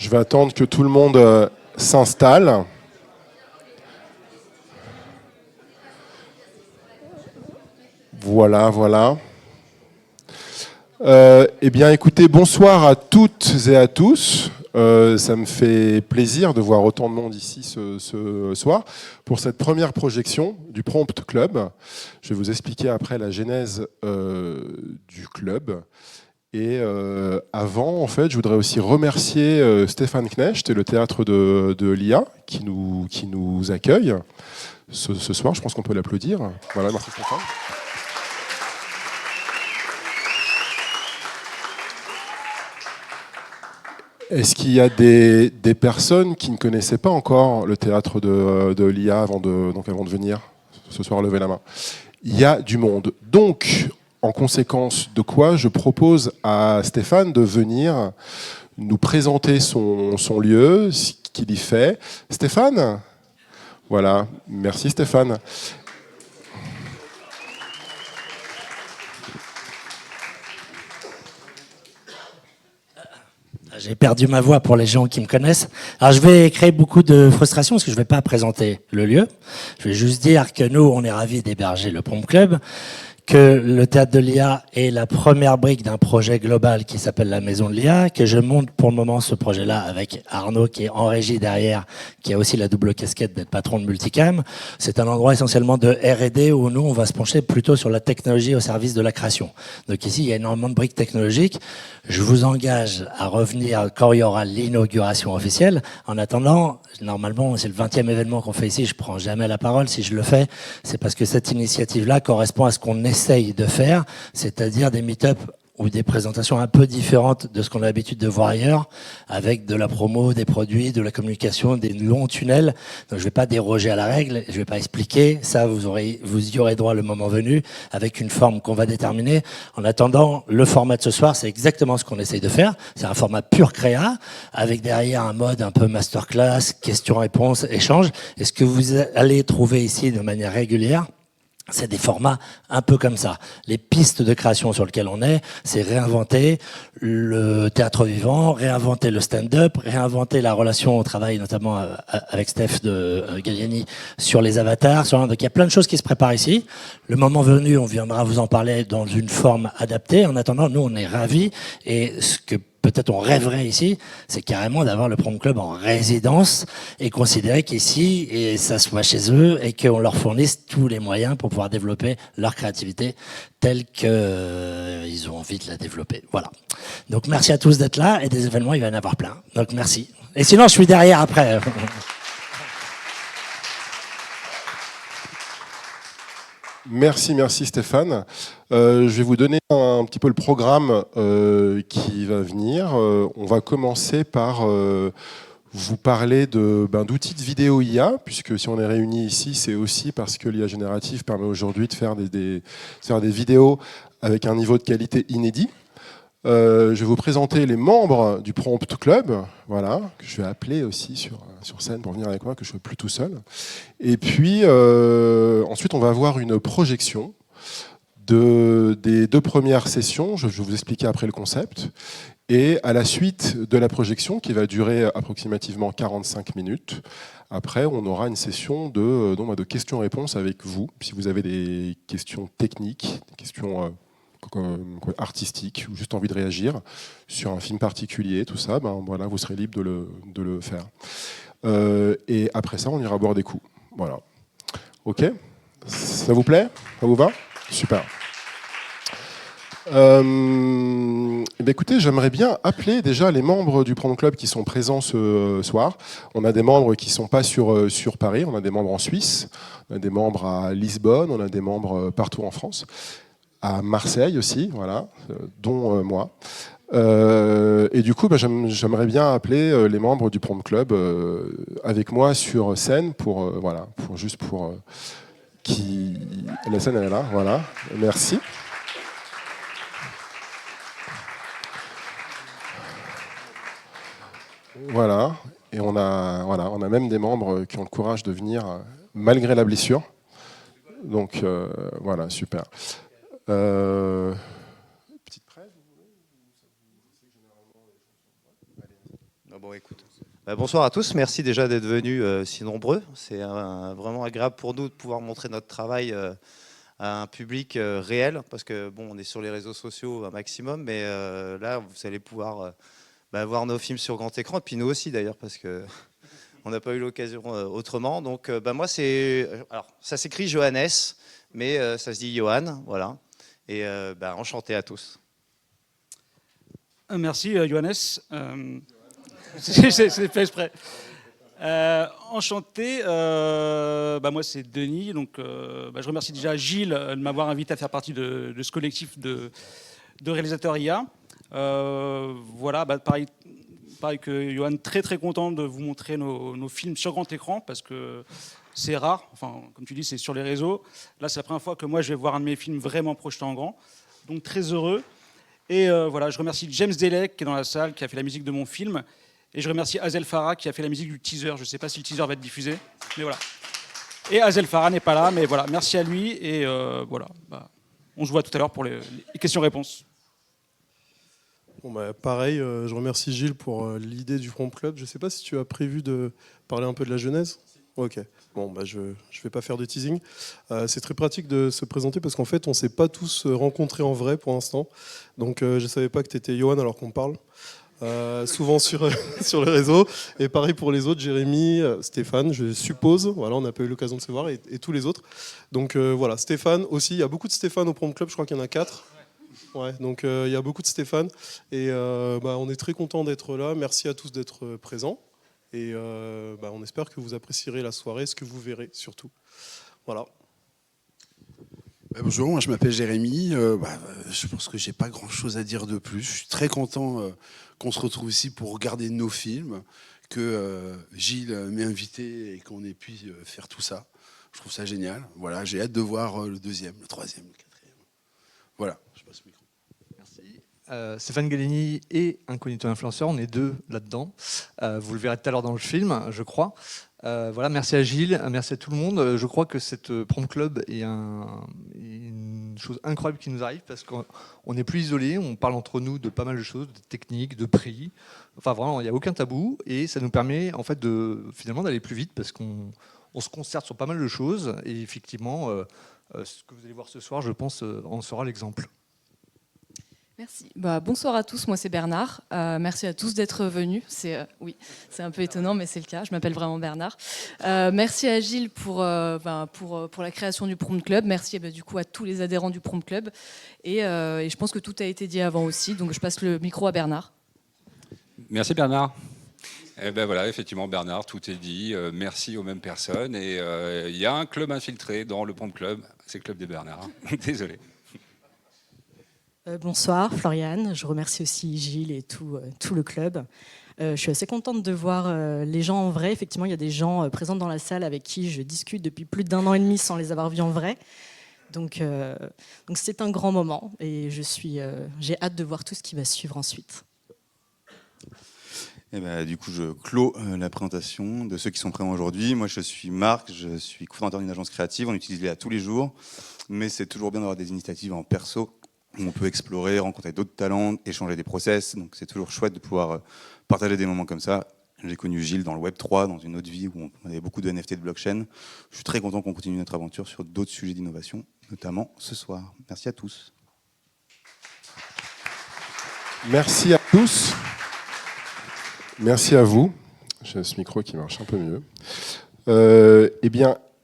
Je vais attendre que tout le monde s'installe. Voilà, voilà. Eh bien, écoutez, bonsoir à toutes et à tous. Ça me fait plaisir de voir autant de monde ici ce soir pour cette première projection du Prompt Club. Je vais vous expliquer après la genèse du club. Et avant, en fait, je voudrais aussi remercier Stéphane Knecht et le théâtre de l'IA qui nous accueille ce soir. Je pense qu'on peut l'applaudir. Voilà, merci Stéphane. Est-ce qu'il y a des personnes qui ne connaissaient pas encore le théâtre de l'IA avant de venir ce soir, lever la main? Il y a du monde. Donc, en conséquence de quoi, je propose à Stéphane de venir nous présenter son lieu, ce qu'il y fait. Stéphane? Voilà, merci Stéphane. J'ai perdu ma voix pour les gens qui me connaissent. Alors je vais créer beaucoup de frustration parce que je ne vais pas présenter le lieu. Je vais juste dire que nous, on est ravis d'héberger le Prompt Club, que le théâtre de l'IA est la première brique d'un projet global qui s'appelle la Maison de l'IA, que je monte pour le moment ce projet-là avec Arnaud qui est en régie derrière, qui a aussi la double casquette d'être patron de Multicam. C'est un endroit essentiellement de R&D où nous, on va se pencher plutôt sur la technologie au service de la création. Donc ici, il y a énormément de briques technologiques. Je vous engage à revenir quand il y aura l'inauguration officielle. En attendant, normalement, c'est le 20e événement qu'on fait ici. Je prends jamais la parole. Si je le fais, c'est parce que cette initiative-là correspond à ce qu'on essaye de faire, c'est-à-dire des meet-up ou des présentations un peu différentes de ce qu'on a l'habitude de voir ailleurs, avec de la promo, des produits, de la communication, des longs tunnels. Donc je vais pas déroger à la règle, je vais pas expliquer, ça vous y aurez droit le moment venu, avec une forme qu'on va déterminer. En attendant, le format de ce soir, c'est exactement ce qu'on essaye de faire. C'est un format pur créa, avec derrière un mode un peu masterclass, questions-réponses, échanges. Et ce que vous allez trouver ici de manière régulière, c'est des formats un peu comme ça. Les pistes de création sur lesquelles on est, c'est réinventer le théâtre vivant, réinventer le stand-up, réinventer la relation au travail, notamment avec Steph de Galliani, sur les avatars. Donc il y a plein de choses qui se préparent ici. Le moment venu, on viendra vous en parler dans une forme adaptée. En attendant, nous, on est ravis. Et ce que peut-être on rêverait ici, c'est carrément d'avoir le Prompt Club en résidence et considérer qu'ici, et ça soit chez eux, et qu'on leur fournisse tous les moyens pour pouvoir développer leur créativité telle qu'ils ont envie de la développer. Voilà. Donc merci à tous d'être là, et des événements, il va y en avoir plein. Donc merci. Et sinon, je suis derrière après. Merci Stéphane. Je vais vous donner un petit peu le programme qui va venir. On va commencer par vous parler d'outils de vidéo IA, puisque si on est réunis ici, c'est aussi parce que l'IA générative permet aujourd'hui de faire des vidéos avec un niveau de qualité inédit. Je vais vous présenter les membres du Prompt Club, voilà, que je vais appeler aussi sur scène pour venir avec moi, que je ne sois plus tout seul. Et puis, ensuite, on va avoir une projection des 2 premières sessions. Je vais vous expliquer après le concept. Et à la suite de la projection, qui va durer approximativement 45 minutes, après, on aura une session de questions-réponses avec vous. Si vous avez des questions techniques, des questions artistique ou juste envie de réagir sur un film particulier, tout ça, voilà, vous serez libre de le faire. Et après ça, on ira boire des coups. Voilà. Ok? Ça vous plaît? Ça vous va? Super. Écoutez, j'aimerais bien appeler déjà les membres du Prompt Club qui sont présents ce soir. On a des membres qui ne sont pas sur Paris, on a des membres en Suisse, on a des membres à Lisbonne, on a des membres partout en France. À Marseille aussi, voilà, dont moi. Et du coup, j'aimerais bien appeler les membres du Prompt Club avec moi sur scène pour qui la scène elle est là, voilà. Merci. Voilà. Et on a même des membres qui ont le courage de venir malgré la blessure. Donc voilà, super. Petite presse, vous voulez? Bon, écoute. Bonsoir à tous, merci déjà d'être venus si nombreux. C'est vraiment agréable pour nous de pouvoir montrer notre travail à un public réel, parce que bon, on est sur les réseaux sociaux un maximum, mais là, vous allez pouvoir voir nos films sur grand écran, et puis nous aussi d'ailleurs, parce que on n'a pas eu l'occasion autrement. Donc, moi, alors, ça s'écrit Johannes, mais ça se dit Johan, voilà. Et enchanté à tous. Merci, Johannes. C'est fait exprès. Enchanté. Moi, c'est Denis. Donc, je remercie déjà Gilles de m'avoir invité à faire partie de ce collectif de réalisateurs IA. Voilà, pareil que Johan, très très content de vous montrer nos films sur grand écran, parce que c'est rare. Enfin, comme tu dis, c'est sur les réseaux. Là, c'est la première fois que moi, je vais voir un de mes films vraiment projeté en grand. Donc, très heureux. Et voilà, je remercie James Delec qui est dans la salle, qui a fait la musique de mon film. Et je remercie Azel Farah qui a fait la musique du teaser. Je ne sais pas si le teaser va être diffusé, mais voilà. Et Azel Farah n'est pas là, mais voilà, merci à lui. Et voilà, on se voit tout à l'heure pour les questions-réponses. Bon, pareil, je remercie Gilles pour l'idée du Front Club. Je ne sais pas si tu as prévu de parler un peu de la genèse. Ok. Bon, je ne vais pas faire de teasing. C'est très pratique de se présenter parce qu'en fait, on ne s'est pas tous rencontrés en vrai pour l'instant. Donc, je ne savais pas que tu étais Johan alors qu'on parle. Souvent sur les réseaux. Et pareil pour les autres, Jérémy, Stéphane, je suppose. Voilà, on n'a pas eu l'occasion de se voir, et tous les autres. Donc voilà, Stéphane aussi. Il y a beaucoup de Stéphane au Prom Club, je crois qu'il y en a 4. Ouais, donc il y a beaucoup de Stéphane. Et on est très content d'être là. Merci à tous d'être présents. Et on espère que vous apprécierez la soirée, ce que vous verrez surtout. Voilà. Bonjour, moi je m'appelle Jérémy. Je pense que j'ai pas grand-chose à dire de plus. Je suis très content qu'on se retrouve ici pour regarder nos films, que Gilles m'ait invité et qu'on ait pu faire tout ça. Je trouve ça génial. Voilà, j'ai hâte de voir le deuxième, le troisième, le quatrième. Voilà, je passe le micro. Merci. Stéphane Gallini et Incognito Influenceur, on est deux là-dedans. Vous le verrez tout à l'heure dans le film, je crois. Voilà, merci à Gilles, merci à tout le monde. Je crois que cette Prom Club est une chose incroyable qui nous arrive, parce qu'on n'est plus isolés, on parle entre nous de pas mal de choses, de techniques, de prix. Enfin vraiment, il n'y a aucun tabou, et ça nous permet en fait finalement d'aller plus vite, parce qu'on se concerte sur pas mal de choses, et effectivement, ce que vous allez voir ce soir, je pense, en sera l'exemple. Merci. Bonsoir à tous, moi c'est Bernard. Merci à tous d'être venus. Oui, c'est un peu étonnant, mais c'est le cas. Je m'appelle vraiment Bernard. Merci à Gilles pour la création du Prom Club. Merci du coup à tous les adhérents du Prom Club. Et je pense que tout a été dit avant aussi, donc je passe le micro à Bernard. Merci Bernard. Voilà, effectivement Bernard, tout est dit. Merci aux mêmes personnes. Et il y a un club infiltré dans le Prom Club. C'est le club des Bernards. Désolé. Bonsoir Floriane, je remercie aussi Gilles et tout le club. Je suis assez contente de voir les gens en vrai. Effectivement, il y a des gens présents dans la salle avec qui je discute depuis plus d'1 an et demi sans les avoir vus en vrai. Donc c'est un grand moment, et j'ai hâte de voir tout ce qui va suivre ensuite. Du coup, je clôt la présentation de ceux qui sont présents aujourd'hui. Moi, je suis Marc, je suis cofondateur d'une agence créative. On utilise l'IA tous les jours, mais c'est toujours bien d'avoir des initiatives en perso où on peut explorer, rencontrer d'autres talents, échanger des process. Donc c'est toujours chouette de pouvoir partager des moments comme ça. J'ai connu Gilles dans le Web3, dans une autre vie où on avait beaucoup de NFT de blockchain. Je suis très content qu'on continue notre aventure sur d'autres sujets d'innovation, notamment ce soir. Merci à tous. Merci à tous. Merci à vous. J'ai ce micro qui marche un peu mieux.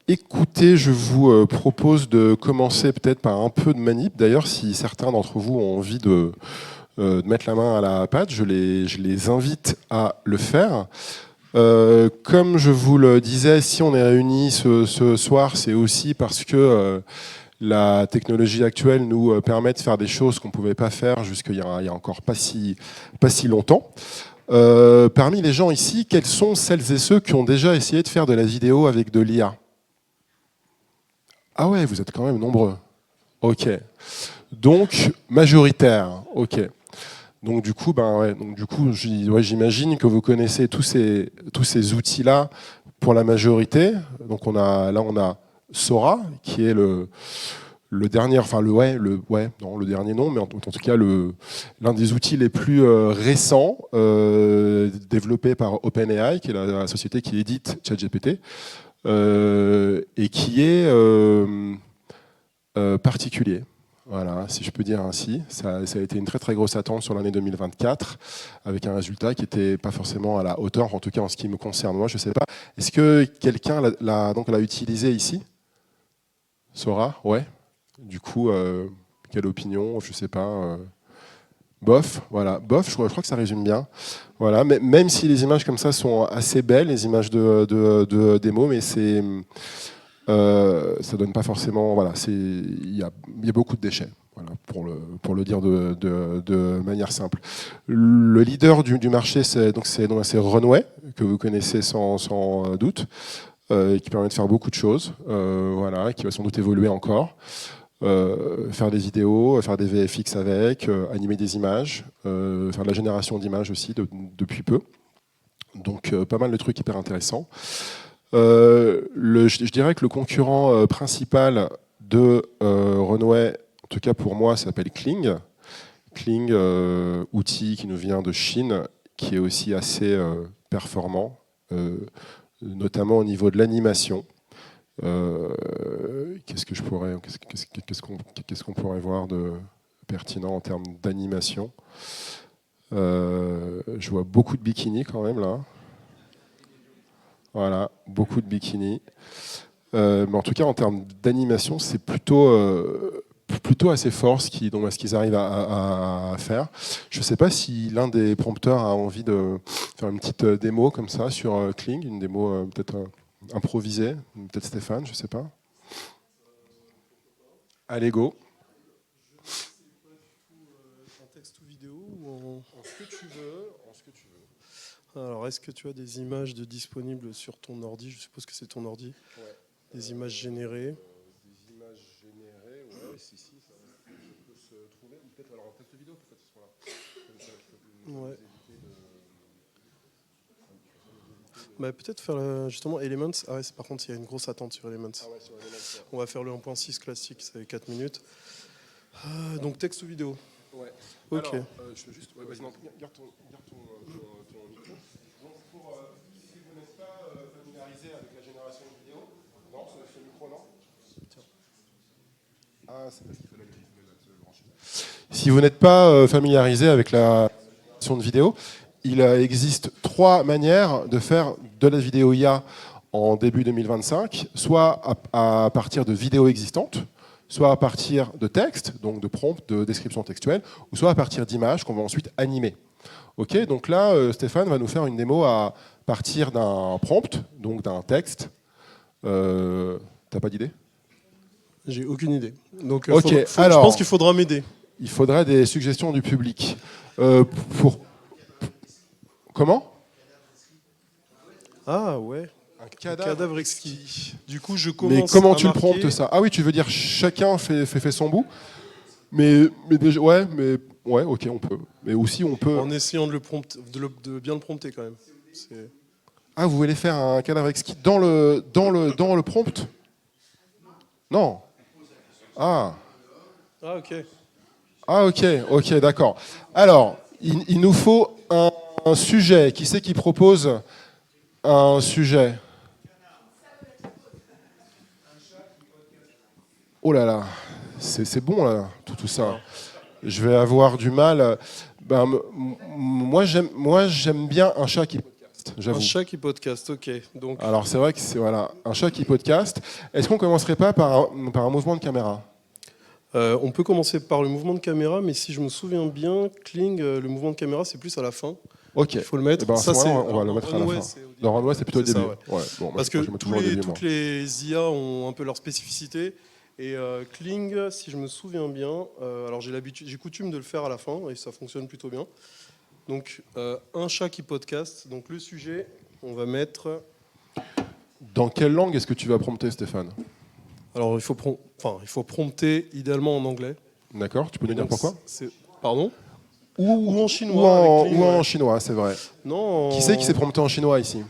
Écoutez, je vous propose de commencer peut-être par un peu de manip. D'ailleurs, si certains d'entre vous ont envie de mettre la main à la pâte, je les invite à le faire. Comme je vous le disais, si on est réunis ce soir, c'est aussi parce que la technologie actuelle nous permet de faire des choses qu'on ne pouvait pas faire jusqu'il y a encore pas si longtemps. Parmi les gens ici, quels sont celles et ceux qui ont déjà essayé de faire de la vidéo avec de l'IA ? Ah ouais, vous êtes quand même nombreux. Ok. Donc, majoritaire. Ok. Donc du coup, j'imagine que vous connaissez tous ces outils-là pour la majorité. Donc on a Sora, qui est le dernier, enfin le dernier non, mais en tout cas l'un des outils les plus récents développés par OpenAI, qui est la société qui édite ChatGPT, et qui est particulier. Voilà, si je peux dire ainsi. Ça a été une très très grosse attente sur l'année 2024, avec un résultat qui n'était pas forcément à la hauteur, en tout cas en ce qui me concerne. Moi, je ne sais pas. Est-ce que quelqu'un l'a utilisé ici? Sora? Ouais. Du coup, quelle opinion? Je ne sais pas. Bof, voilà. Bof, je crois que ça résume bien. Voilà. Mais, même si les images comme ça sont assez belles, les images de démo, mais c'est... ça donne pas forcément. Voilà, il y a beaucoup de déchets. Voilà, pour le dire de manière simple. Le leader du marché, c'est Runway, que vous connaissez sans doute, qui permet de faire beaucoup de choses. Voilà, qui va sans doute évoluer encore. Faire des vidéos, faire des VFX avec, animer des images, faire de la génération d'images aussi depuis peu. Donc pas mal de trucs hyper intéressants. Je dirais que le concurrent principal de Runway, en tout cas pour moi, s'appelle Kling. Kling, outil qui nous vient de Chine, qui est aussi assez performant, notamment au niveau de l'animation. Qu'est-ce qu'on pourrait voir de pertinent en termes d'animation? Je vois beaucoup de bikinis quand même là. Voilà, beaucoup de bikinis. Mais en tout cas, en termes d'animation, c'est plutôt assez fort ce qu'ils arrivent à faire. Je ne sais pas si l'un des prompteurs a envie de faire une petite démo comme ça sur Kling, une démo peut-être improvisée, peut-être Stéphane, je ne sais pas. Allez, go. En texte ou vidéo ou en ce que tu veux, Alors, est-ce que tu as des images disponibles sur ton ordi? Je suppose que c'est ton ordi. Ouais. Des images générées. Des images générées, ouais, si, ça peut se trouver. Peut-être alors en texte vidéo, peut-être ce soir-là. Ouais. Bah, peut-être faire justement Elements. Ah ouais, par contre, il y a une grosse attente sur Elements. Ah ouais, sur Elements, ouais. On va faire le 1.6 classique, ça fait 4 minutes. Donc texte ou vidéo? Ouais. Ok. Alors, je veux juste... Ouais, vas-y, non, garde ton micro. Donc, si vous n'êtes pas familiarisé avec la génération de vidéos, non, ce micro, non. Tiens. Ah, c'est parce qu'il fallait le brancher. Si vous n'êtes pas familiarisé avec la génération de vidéos, il existe 3 manières de faire de la vidéo IA en début 2025, soit à partir de vidéos existantes, soit à partir de textes, donc de prompts, de descriptions textuelles, ou soit à partir d'images qu'on va ensuite animer. Ok, donc là, Stéphane va nous faire une démo à partir d'un prompt, donc d'un texte. T'as pas d'idée? J'ai aucune idée. Donc, okay, je pense qu'il faudra m'aider. Il faudrait des suggestions du public. Comment? Ah ouais. Un cadavre exquis. Du coup, je commence. Mais comment tu marquer... le promptes ça? Ah oui, tu veux dire chacun fait son bout? Mais déjà, ouais, ok, on peut. Mais aussi, on peut. En essayant de bien le prompter quand même. Ah, vous voulez faire un cadavre exquis dans le prompt? Non. Ah. Ah ok. Ah ok, d'accord. Alors, il nous faut un sujet. Qui c'est qui propose un sujet? Oh là là, c'est bon là, tout ça. Je vais avoir du mal. Moi j'aime bien un chat qui podcast, j'avoue. Un chat qui podcast, ok. Donc... Alors c'est vrai que c'est un chat qui podcast. Est-ce qu'on commencerait pas par un mouvement de caméra? On peut commencer par le mouvement de caméra, mais si je me souviens bien, Kling, le mouvement de caméra, c'est plus à la fin. Ok. Il faut le mettre. Ça, on va le mettre à la fin. Dans Runway, c'est plutôt au début. Ouais, bon, parce que toutes les IA ont un peu leur spécificité. Et Kling, si je me souviens bien, alors j'ai coutume de le faire à la fin, et ça fonctionne plutôt bien. Donc, un chat qui podcast. Donc, le sujet, on va mettre... Dans quelle langue est-ce que tu vas prompter, Stéphane? Alors, il faut prompter idéalement en anglais. D'accord, tu peux nous dire pourquoi? Pardon? Ou en chinois. Ou en chinois, c'est vrai. Non. Qui c'est qui s'est prompté en chinois ici?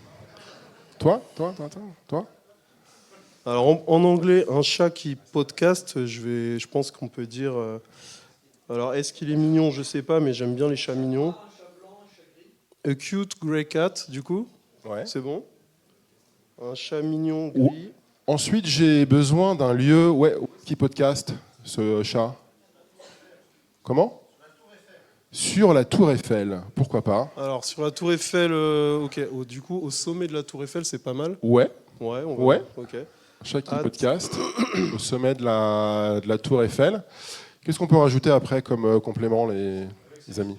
Toi? Alors en anglais, un chat qui podcast, je pense qu'on peut dire... alors est-ce qu'il est mignon? Je sais pas, mais j'aime bien les chats mignons. A cute grey cat, du coup. Ouais. C'est bon. Un chat mignon gris. Ensuite, j'ai besoin d'un lieu qui podcast, ce chat. Comment? Sur la Tour Eiffel. Pourquoi pas? Alors sur la Tour Eiffel, ok. Du coup, au sommet de la Tour Eiffel, c'est pas mal. Ouais. Ouais. Ok. Un chat qui podcast au sommet de la Tour Eiffel. Qu'est-ce qu'on peut rajouter après comme complément, les amis?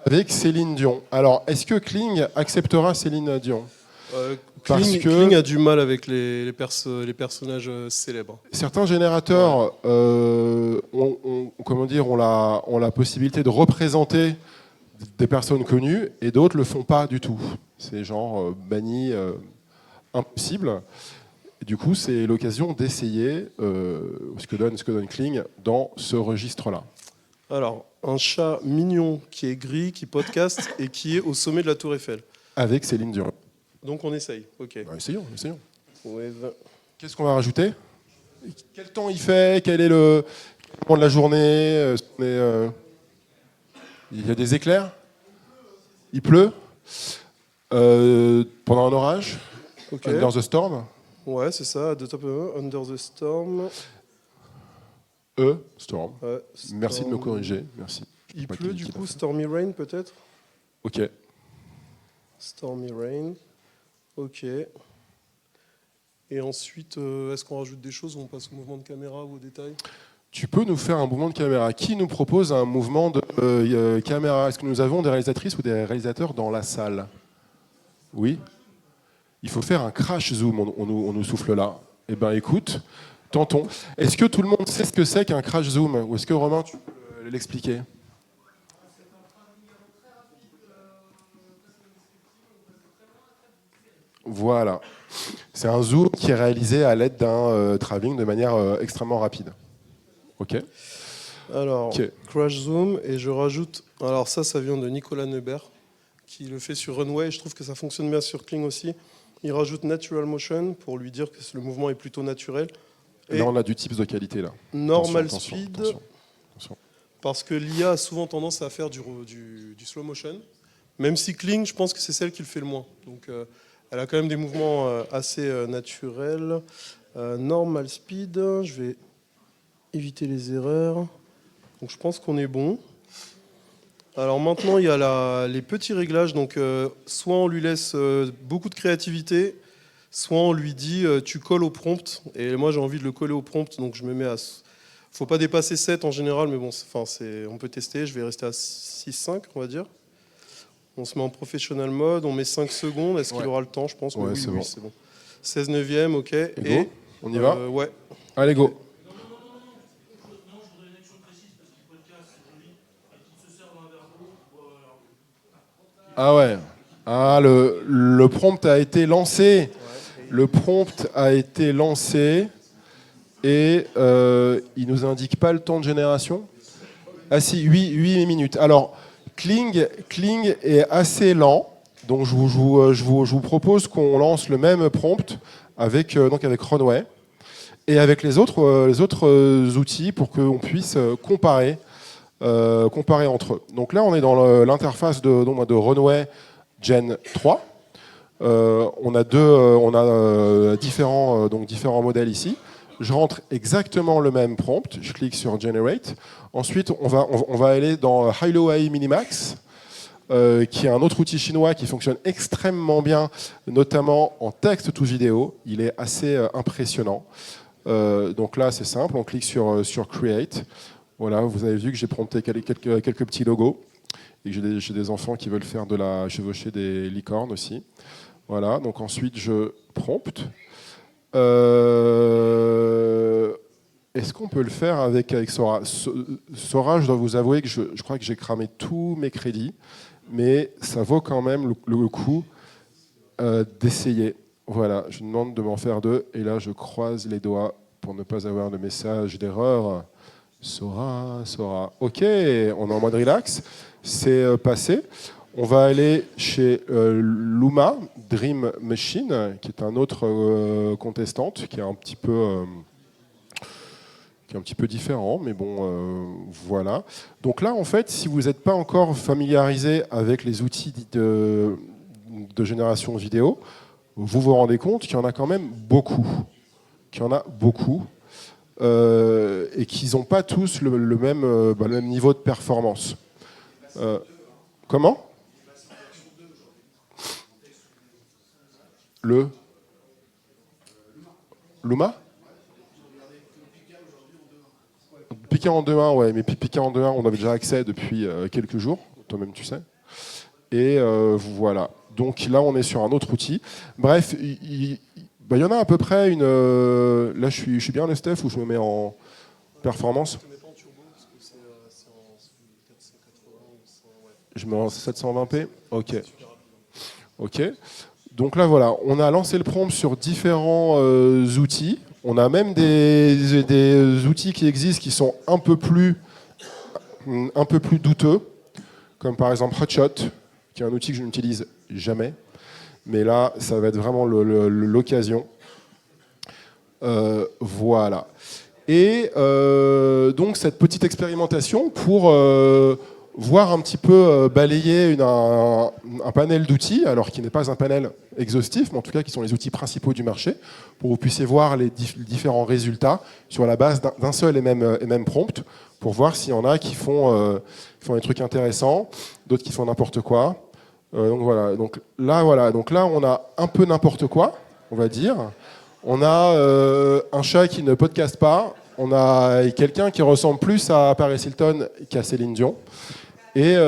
Avec Céline Dion. Alors, est-ce que Kling acceptera Céline Dion? Kling a du mal avec les personnages célèbres. Certains générateurs ont la possibilité de représenter des personnes connues et d'autres le font pas du tout. C'est genre banni, impossible. Et du coup, c'est l'occasion d'essayer ce que donne Kling dans ce registre-là. Alors, un chat mignon qui est gris, qui podcast et qui est au sommet de la Tour Eiffel. Avec Céline Dion. Donc on essaye, ok. Bah, essayons. With... Qu'est-ce qu'on va rajouter? Quel temps il fait? Quel est le moment de la journée? Il y a des éclairs? Il pleut? Pendant un orage? Okay. Under the storm? Ouais, c'est ça, at the top of Under the Storm. Storm. Storm. Merci de me corriger, merci. Il pleut du coup, Stormy Rain peut-être? Ok. Stormy Rain. Ok. Et ensuite, est-ce qu'on rajoute des choses ou on passe au mouvement de caméra ou au détail? Tu peux nous faire un mouvement de caméra. Qui nous propose un mouvement de caméra? Est-ce que nous avons des réalisatrices ou des réalisateurs dans la salle? Oui. Il faut faire un crash zoom, on nous souffle là. Eh bien écoute, tentons. Est-ce que tout le monde sait ce que c'est qu'un crash zoom? Ou est-ce que Romain, tu peux l'expliquer? Voilà. C'est un zoom qui est réalisé à l'aide d'un travelling de manière extrêmement rapide. Ok. Alors, okay. Crash Zoom, et je rajoute... Alors ça vient de Nicolas Neubert, qui le fait sur Runway, et je trouve que ça fonctionne bien sur Kling aussi. Il rajoute Natural Motion pour lui dire que le mouvement est plutôt naturel. Et là, on a du type de qualité, là. Normal attention, speed, attention. Parce que l'IA a souvent tendance à faire du slow motion, même si Kling, je pense que c'est celle qui le fait le moins. Donc, elle a quand même des mouvements assez naturels. Normal speed, je vais éviter les erreurs. Donc je pense qu'on est bon. Alors maintenant, il y a les petits réglages. Donc soit on lui laisse beaucoup de créativité, soit on lui dit tu colles au prompt. Et moi, j'ai envie de le coller au prompt, donc je me mets à... Faut pas dépasser 7 en général, mais bon, on peut tester. Je vais rester à 6-5, on va dire. On se met en professional mode, on met 5 secondes. Est-ce qu'il aura le temps? Je pense que ouais, oui, c'est bon. 16 neuvième, ok. Et on y va? Ouais. Allez, go. Ah ouais. Ah, le prompt a été lancé. Le prompt a été lancé. Et il nous indique pas le temps de génération. Ah si, 8 minutes. Alors, Kling est assez lent. Donc je vous propose qu'on lance le même prompt avec Runway et avec les autres outils pour qu'on puisse comparer entre eux. Donc là, on est dans l'interface de Runway Gen 3. On a différents modèles ici. Je rentre exactement le même prompt. Je clique sur Generate. Ensuite, on va aller dans Hilo AI Minimax, qui est un autre outil chinois qui fonctionne extrêmement bien, notamment en texte to vidéo. Il est assez impressionnant. Donc là, c'est simple. On clique sur Create. Voilà, vous avez vu que j'ai prompté quelques petits logos et que j'ai des enfants qui veulent faire chevaucher des licornes aussi. Voilà, donc ensuite je prompte. Est-ce qu'on peut le faire avec Sora? Sora, je dois vous avouer que je crois que j'ai cramé tous mes crédits, mais ça vaut quand même le coup d'essayer. Voilà, je demande de m'en faire 2 et là je croise les doigts pour ne pas avoir de message d'erreur. Sora. Ok, on est en mode relax. C'est passé. On va aller chez Luma, Dream Machine, qui est un autre contestante, qui est un petit peu différent, mais bon, voilà. Donc là, en fait, si vous n'êtes pas encore familiarisé avec les outils de génération vidéo, vous vous rendez compte qu'il y en a quand même beaucoup. Et qu'ils n'ont pas tous le même niveau de performance. Comment ? Le Luma ? Pika en 2.1, ouais, mais Pika en 2.1, on avait déjà accès depuis quelques jours, toi-même tu sais. Et voilà. Donc là, on est sur un autre outil. Bref, il y en a à peu près une... là, je suis bien le Steph ou je me mets en performance ? Je mets en 720p ? Ok. Donc là, voilà, on a lancé le prompt sur différents outils. On a même des outils qui existent qui sont un peu plus douteux, comme par exemple Hotshot, qui est un outil que je n'utilise jamais. Mais là, ça va être vraiment l'occasion. Voilà. Et donc, cette petite expérimentation pour voir un petit peu balayer un panel d'outils, alors qui n'est pas un panel exhaustif, mais en tout cas qui sont les outils principaux du marché, pour que vous puissiez voir les différents résultats sur la base d'un seul et même prompt, pour voir s'il y en a qui font des trucs intéressants, d'autres qui font n'importe quoi. Donc voilà. Donc là, on a un peu n'importe quoi, on va dire. On a un chat qui ne podcaste pas. On a quelqu'un qui ressemble plus à Paris Hilton qu'à Céline Dion. Mais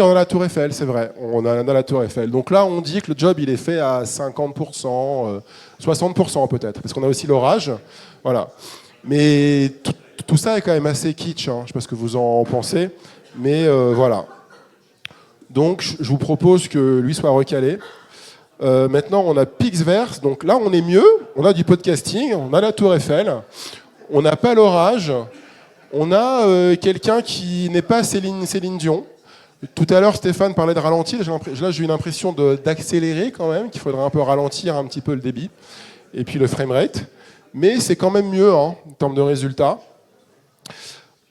on a la Tour Eiffel, c'est vrai. On a la Tour Eiffel. Donc là, on dit que le job, il est fait à 50%, 60% peut-être, parce qu'on a aussi l'orage. Voilà. Mais tout ça est quand même assez kitsch. Hein. Je ne sais pas ce que vous en pensez. Mais voilà. Donc, je vous propose que lui soit recalé. Maintenant, on a Pixverse. Donc là, on est mieux. On a du podcasting. On a la Tour Eiffel. On n'a pas l'orage. On a quelqu'un qui n'est pas Céline Dion. Tout à l'heure, Stéphane parlait de ralentir. Là, j'ai une impression d'accélérer quand même, qu'il faudrait un peu ralentir un petit peu le débit. Et puis le framerate. Mais c'est quand même mieux hein, en termes de résultats.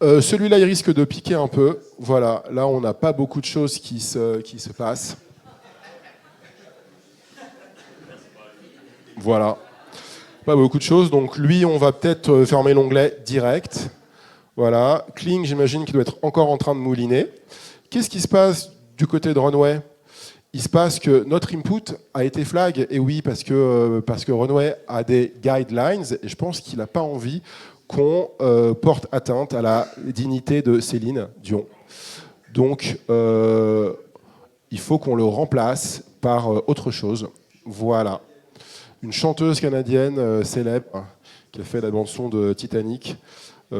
Celui-là, il risque de piquer un peu. Voilà, là, on n'a pas beaucoup de choses qui se passent. Voilà. Pas beaucoup de choses. Donc lui, on va peut-être fermer l'onglet direct. Voilà. Kling, j'imagine qu'il doit être encore en train de mouliner. Qu'est-ce qui se passe du côté de Runway ? Il se passe que notre input a été flag. Et oui, parce que Runway a des guidelines. Et je pense qu'il n'a pas envie qu'on porte atteinte à la dignité de Céline Dion. Donc, il faut qu'on le remplace par autre chose. Voilà. Une chanteuse canadienne célèbre qui a fait la bande-son de Titanic.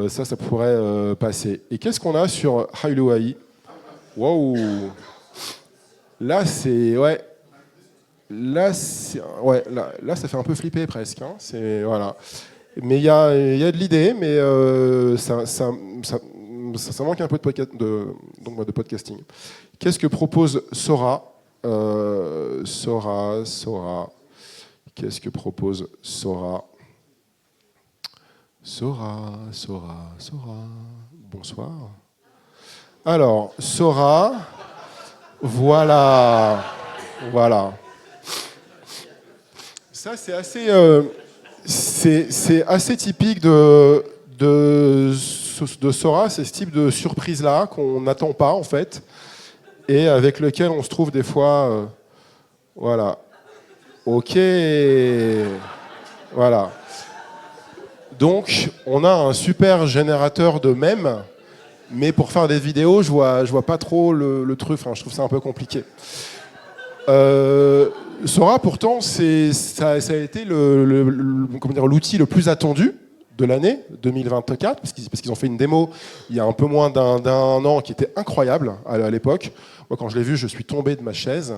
Ça pourrait passer. Et qu'est-ce qu'on a sur Hailuai ? Waouh ! Là, c'est... Ouais. Là, ça fait un peu flipper presque. Hein. Voilà. Mais il y a de l'idée, mais ça manque un peu de podcasting. Qu'est-ce que propose Sora ? Sora. Qu'est-ce que propose Sora ? Sora. Bonsoir. Alors, Sora. Voilà. Ça, c'est assez... C'est assez typique de Sora, c'est ce type de surprise-là qu'on n'attend pas en fait, et avec lequel on se trouve des fois... voilà. Ok. Voilà. Donc, on a un super générateur de mèmes, mais pour faire des vidéos, je vois pas trop le truc, enfin, je trouve ça un peu compliqué. Sora, pourtant, ça a été l'outil le plus attendu de l'année 2024, parce qu'ils ont fait une démo il y a un peu moins d'un an qui était incroyable à l'époque. Moi, quand je l'ai vu, je suis tombé de ma chaise,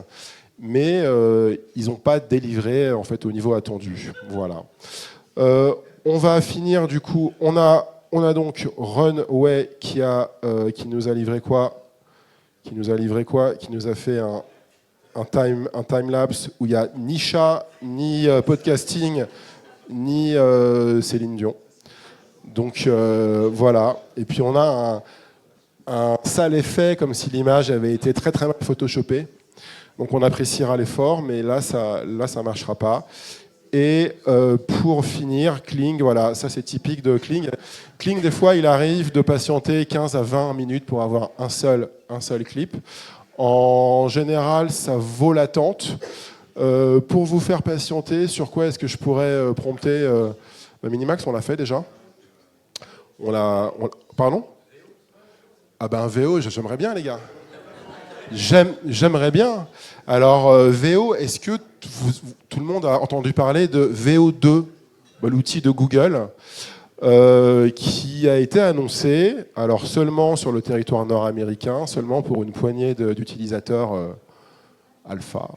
mais ils n'ont pas délivré en fait, au niveau attendu. Voilà. On va finir du coup, on a donc Runway qui nous a livré quoi ? qui nous a livré quoi? Qui nous a fait un time-lapse où il n'y a ni chat, ni podcasting, ni Céline Dion. Donc voilà. Et puis on a un sale effet, comme si l'image avait été très très mal photoshopée. Donc on appréciera l'effort, mais là ça marchera pas. Et pour finir, Kling, voilà, ça c'est typique de Kling. Kling, des fois, il arrive de patienter 15 à 20 minutes pour avoir un seul clip. En général, ça vaut l'attente. Pour vous faire patienter, sur quoi est-ce que je pourrais prompter Minimax, on l'a fait déjà. Pardon? Ah ben VO, j'aimerais bien les gars. J'aimerais bien. Alors VO, est-ce que tout le monde a entendu parler de VO2, l'outil de Google, qui a été annoncé, alors seulement sur le territoire nord-américain, seulement pour une poignée d'utilisateurs alpha.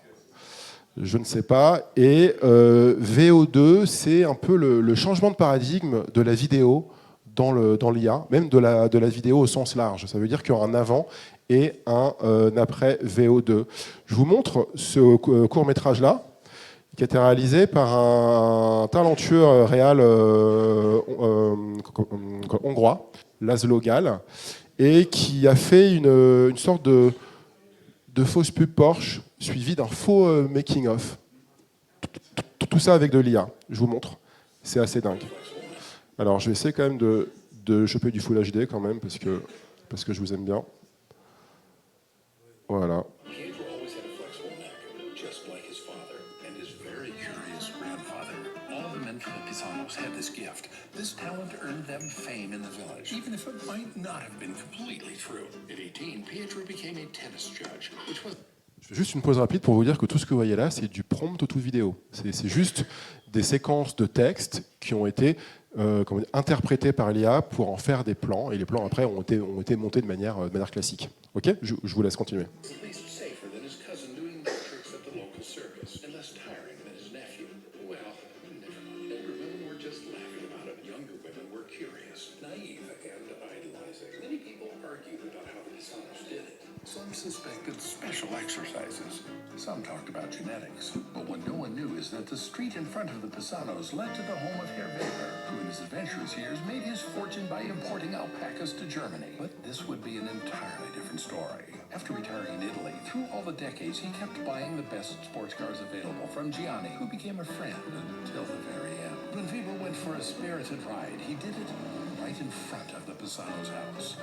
Je ne sais pas. Et VO2, c'est un peu le changement de paradigme de la vidéo dans l'IA, même de la vidéo au sens large. Ça veut dire qu'il y aura un avant et un après VO2. Je vous montre ce court-métrage-là, qui a été réalisé par un talentueux réal hongrois, Laszlo Gál, et qui a fait une sorte de fausse pub Porsche, suivie d'un faux making-of. Tout ça avec de l'IA. Je vous montre. C'est assez dingue. Alors, je vais essayer quand même de choper du Full HD quand même, parce que je vous aime bien. Voilà. Je fais juste une pause rapide pour vous dire que tout ce que vous voyez là, c'est du prompt to vidéo. C'est juste des séquences de texte qui ont été interprétées par l'IA pour en faire des plans, et les plans après ont été montés de manière classique. Ok, je vous laisse continuer. Some suspected special exercises. Some talked about genetics. But what no one knew is that the street in front of the Pisanos led to the home of Herr Weber, who in his adventurous years made his fortune by importing alpacas to Germany. But this would be an entirely different story. After retiring in Italy, through all the decades, he kept buying the best sports cars available from Gianni, who became a friend until the very end. When Weber went for a spirited ride, he did it right in front of the Pisano's house.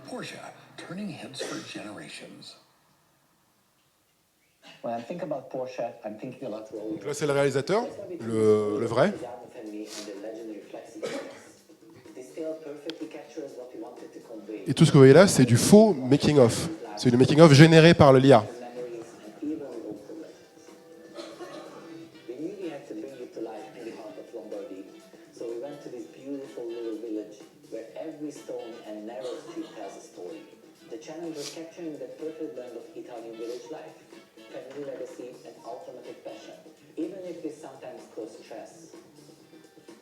Porsche, turning heads for generations. When I think about Porsche, I'm thinking about Donc là, c'est le réalisateur, le vrai. Et tout ce que vous voyez là, c'est du faux making-of. C'est du making-of généré par le l'IA. The challenge was capturing that perfect blend of Italian village life, family legacy, and automatic passion, even if this sometimes caused stress.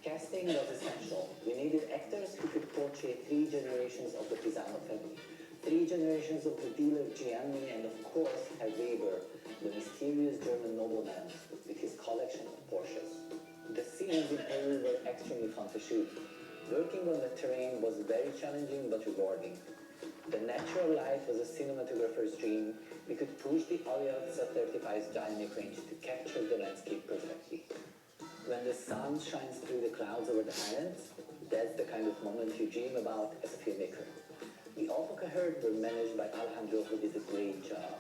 Casting was essential. We needed actors who could portray 3 generations of the Pisano family, 3 generations of the dealer Gianni, and of course, Herr Weber, the mysterious German nobleman with his collection of Porsches. The scenes in Peru were extremely fun to shoot. Working on the terrain was very challenging but rewarding. The natural light was a cinematographer's dream. We could push the Alianza 35's dynamic range to capture the landscape perfectly. When the sun shines through the clouds over the highlands, that's the kind of moment you dream about as a filmmaker. The alpaca herd were managed by Alejandro, who did a great job.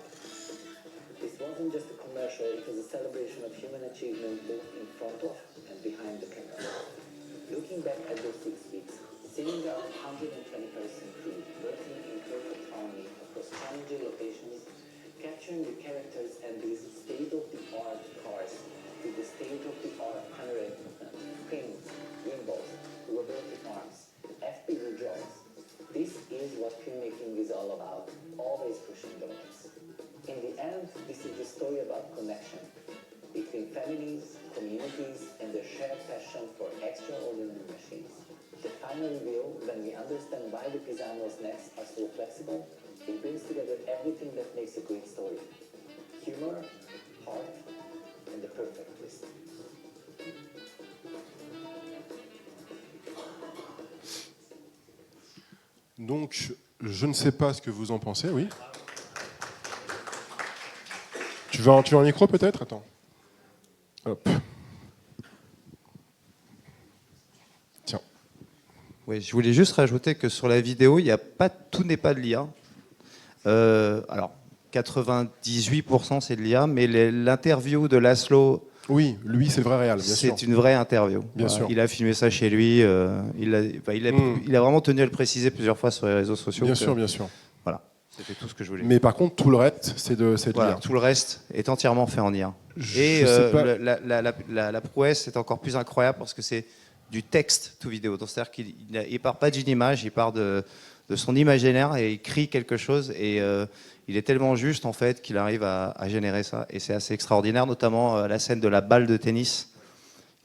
This wasn't just a commercial, it was a celebration of human achievement both in front of and behind the camera. Looking back at those 6 weeks, seeing our 120-person crew working in perfect harmony across challenging locations, capturing the characters and these state-of-the-art cars with the state-of-the-art panoramic screens, gimbals, robotic arms, FPV drones. This is what filmmaking is all about, always pushing the limits. In the end, this is the story about connection between families, communities, and their shared passion for extraordinary machines. The final reveal, when we understand why the Pisano's necks are so flexible, It brings together everything that makes a great story. Humor, heart, and the perfect twist. Donc, je ne sais pas ce que vous en pensez, oui. Tu veux un micro peut-être? Attends. Hop. Tiens. Oui, je voulais juste rajouter que sur la vidéo, tout n'est pas de l'IA. Alors, 98% c'est de l'IA, mais l'interview de Laszlo... Oui, lui, c'est le vrai réal, bien sûr. C'est une vraie interview. Bien sûr. Il a filmé ça chez lui. Il a vraiment tenu à le préciser plusieurs fois sur les réseaux sociaux. Bien sûr, bien sûr. Voilà, c'était tout ce que je voulais. Mais par contre, tout le reste, c'est de voilà, l'IA. tout le reste est entièrement fait en IA. Je sais pas. La prouesse est encore plus incroyable parce que c'est du texte tout vidéo. C'est-à-dire qu'il ne part pas d'une image, il part de son imaginaire et il crée quelque chose. Et il est tellement juste en fait qu'il arrive à générer ça. Et c'est assez extraordinaire, notamment la scène de la balle de tennis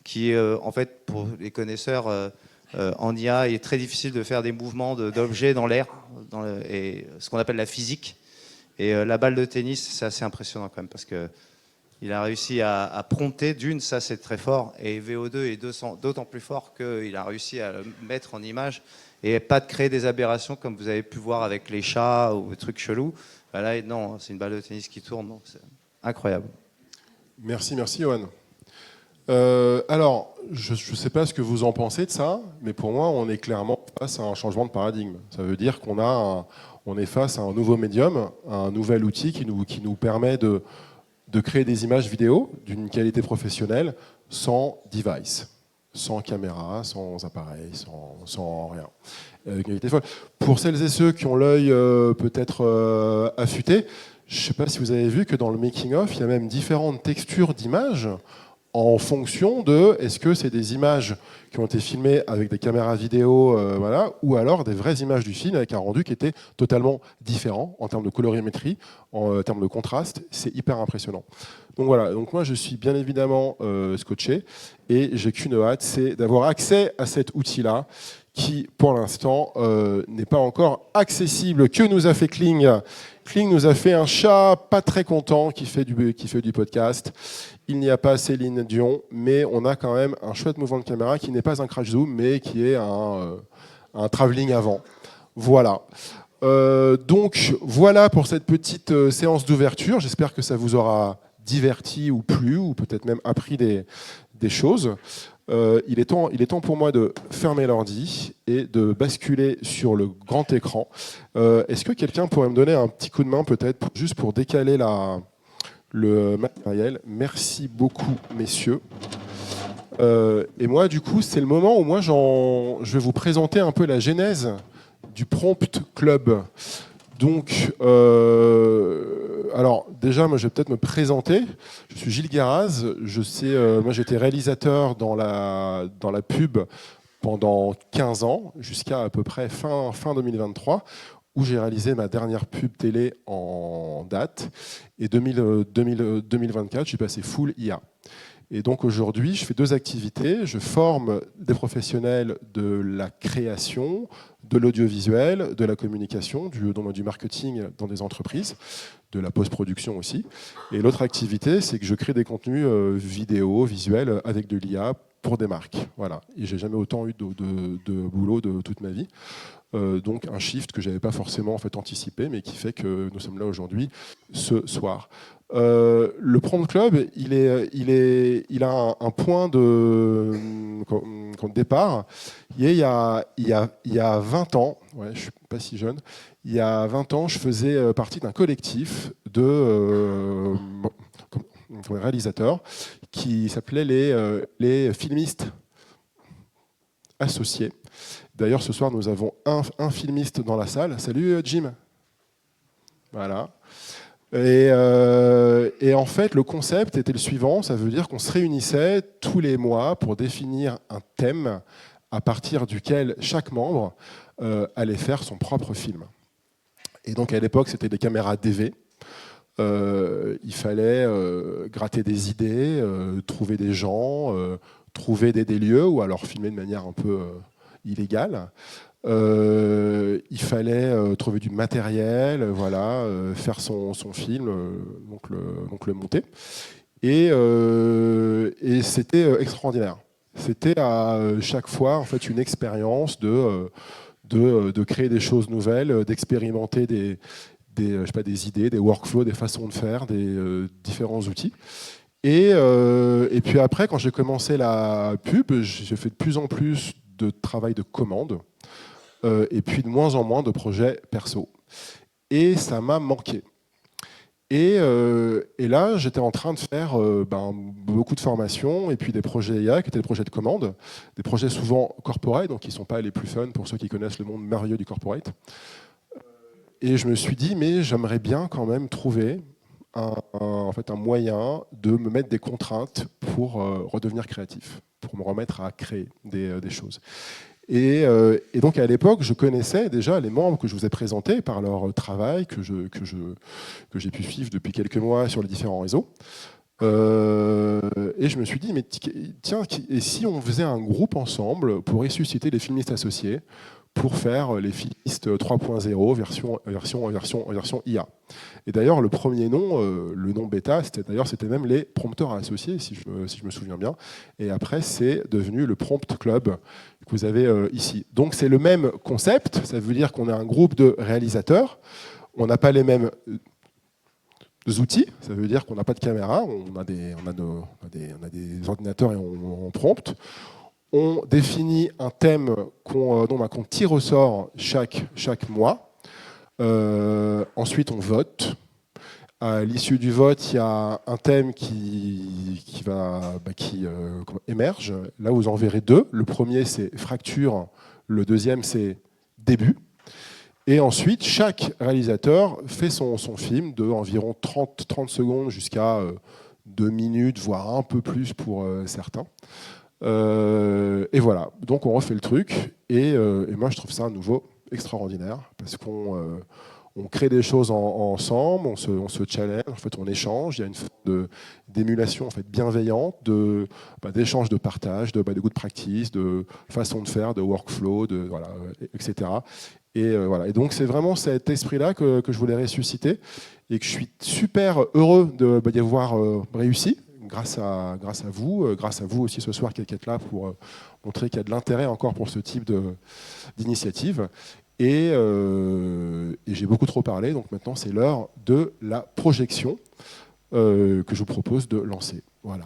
qui, en fait, pour les connaisseurs en IA, il est très difficile de faire des mouvements d'objets dans l'air, et ce qu'on appelle la physique. Et la balle de tennis, c'est assez impressionnant quand même, parce qu'il a réussi à prompter ça c'est très fort, et VO2 est d'autant plus fort qu'il a réussi à le mettre en image, et pas de créer des aberrations comme vous avez pu voir avec les chats ou des trucs chelous. Ben là, non, c'est une balle de tennis qui tourne, donc c'est incroyable. Merci, merci Johan. Alors, je ne sais pas ce que vous en pensez de ça, mais pour moi, on est clairement face à un changement de paradigme. Ça veut dire qu'on est face à un nouveau médium, à un nouvel outil qui nous permet de créer des images vidéo d'une qualité professionnelle sans device, sans caméra, sans appareil, sans rien. Qualité folle. Pour celles et ceux qui ont l'œil peut-être affûté, je ne sais pas si vous avez vu que dans le making-of, il y a même différentes textures d'images en fonction de est-ce que c'est des images qui ont été filmées avec des caméras vidéo, voilà, ou alors des vraies images du film avec un rendu qui était totalement différent en termes de colorimétrie, en termes de contraste. C'est hyper impressionnant. Donc voilà, donc moi je suis bien évidemment scotché et j'ai qu'une hâte, c'est d'avoir accès à cet outil-là qui, pour l'instant, n'est pas encore accessible. Que nous a fait Kling? Kling nous a fait un chat pas très content qui fait du podcast. Il n'y a pas Céline Dion, mais on a quand même un chouette mouvement de caméra qui n'est pas un crash zoom, mais qui est un travelling avant. Voilà. Donc voilà pour cette petite séance d'ouverture. J'espère que ça vous aura diverti ou plu, ou peut-être même appris des choses. Il est temps pour moi de fermer l'ordi et de basculer sur le grand écran. Est-ce que quelqu'un pourrait me donner un petit coup de main peut-être, juste pour décaler le matériel? Merci beaucoup, messieurs. Et moi, du coup, c'est le moment où moi, je vais vous présenter un peu la genèse du Prompt Club. Donc, alors déjà, moi, je vais peut-être me présenter. Je suis Gilles Guéraz. Moi, j'étais réalisateur dans la pub pendant 15 ans, jusqu'à peu près fin 2023, où j'ai réalisé ma dernière pub télé en date. Et 2024, je suis passé full IA. Et donc aujourd'hui, je fais 2 activités. Je forme des professionnels de la création, de l'audiovisuel, de la communication, du marketing dans des entreprises, de la post-production aussi. Et l'autre activité, c'est que je crée des contenus vidéo, visuels, avec de l'IA pour des marques. Voilà. Et j'ai jamais autant eu de boulot de toute ma vie. Donc un shift que j'avais pas forcément en fait anticipé, mais qui fait que nous sommes là aujourd'hui, ce soir. Le Prompt Club, il a un point de départ. Il y a 20 ans, ouais, je suis pas si jeune. Il y a 20 ans, je faisais partie d'un collectif de réalisateurs qui s'appelait les filmistes associés. D'ailleurs, ce soir, nous avons un filmiste dans la salle. Salut, Jim. Voilà. Et en fait, le concept était le suivant. Ça veut dire qu'on se réunissait tous les mois pour définir un thème à partir duquel chaque membre allait faire son propre film. Et donc, à l'époque, c'était des caméras DV. Il fallait gratter des idées, trouver des gens, trouver des lieux, ou alors filmer de manière un peu illégale. Il fallait trouver du matériel, voilà, faire son film, donc le monter. Et c'était extraordinaire. C'était à chaque fois en fait, une expérience de créer des choses nouvelles, d'expérimenter je sais pas, des idées, des workflows, des façons de faire, des différents outils. Et puis après, quand j'ai commencé la pub, j'ai fait de plus en plus de travail de commande et puis de moins en moins de projets perso. Et ça m'a manqué. Et là, j'étais en train de faire beaucoup de formations et puis des projets IA qui étaient des projets de commande, des projets souvent corporate, donc qui ne sont pas les plus fun pour ceux qui connaissent le monde merveilleux du corporate. Et je me suis dit, mais j'aimerais bien quand même trouver en fait, un moyen de me mettre des contraintes pour redevenir créatif, pour me remettre à créer des choses. Et donc à l'époque, je connaissais déjà les membres que je vous ai présentés par leur travail que j'ai pu suivre depuis quelques mois sur les différents réseaux. Et je me suis dit, mais tiens, et si on faisait un groupe ensemble pour ressusciter les filmistes associés pour faire les filmistes 3.0 version IA. Et d'ailleurs, le premier nom, le nom bêta, c'était même les prompteurs associés, si je me souviens bien. Et après, c'est devenu le Prompt Club que vous avez ici. Donc c'est le même concept, ça veut dire qu'on a un groupe de réalisateurs, on n'a pas les mêmes outils, ça veut dire qu'on n'a pas de caméra, on a des ordinateurs et on prompte. On définit un thème qu'on tire au sort chaque mois. Ensuite, on vote. À l'issue du vote, il y a un thème qui émerge. Là, vous en verrez deux. Le premier, c'est fracture. Le deuxième, c'est début. Et ensuite, chaque réalisateur fait son film de environ 30 secondes jusqu'à 2 minutes, voire un peu plus pour certains. Et voilà, donc on refait le truc, et moi je trouve ça à nouveau extraordinaire, parce qu'on crée des choses ensemble, on se challenge, en fait, on échange, il y a une forme d'émulation en fait, bienveillante, d'échange, de partage, de good practice, de façon de faire, de workflow, etc. Et donc c'est vraiment cet esprit-là que je voulais ressusciter, et que je suis super heureux d'y avoir réussi. Grâce à vous aussi ce soir qui êtes là pour montrer qu'il y a de l'intérêt encore pour ce type d'initiative. Et j'ai beaucoup trop parlé, donc maintenant c'est l'heure de la projection que je vous propose de lancer. Voilà.